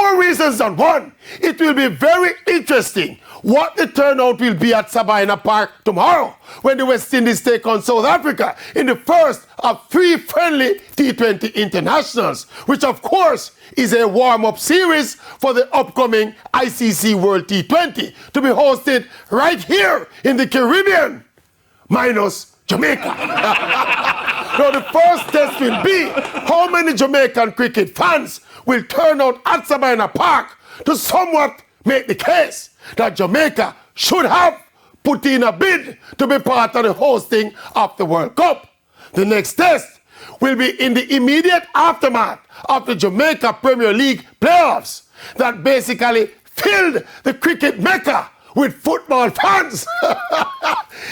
more reasons than one. It will be very interesting what the turnout will be at Sabina Park tomorrow when the West Indies take on South Africa in the first of 3 friendly T20 internationals, which of course is a warm-up series for the upcoming ICC World T20 to be hosted right here in the Caribbean, minus Jamaica. Now the first test will be how many Jamaican cricket fans will turn out at Sabina Park to somewhat make the case that Jamaica should have put in a bid to be part of the hosting of the World Cup. The next test will be in the immediate aftermath of the Jamaica Premier League playoffs that basically filled the cricket mecca with football fans.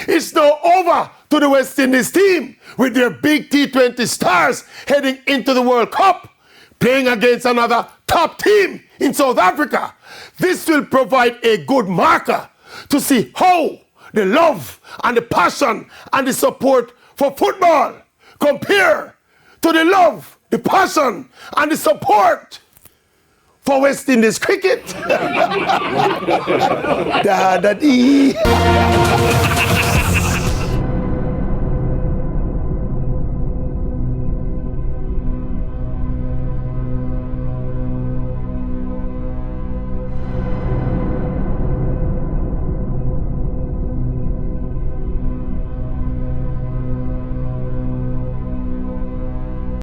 It's now over to the West Indies team with their big T20 stars heading into the World Cup, playing against another top team in South Africa. This will provide a good marker to see how the love and the passion and the support for football compare to the love, the passion and the support for West Indies cricket. Da da dee.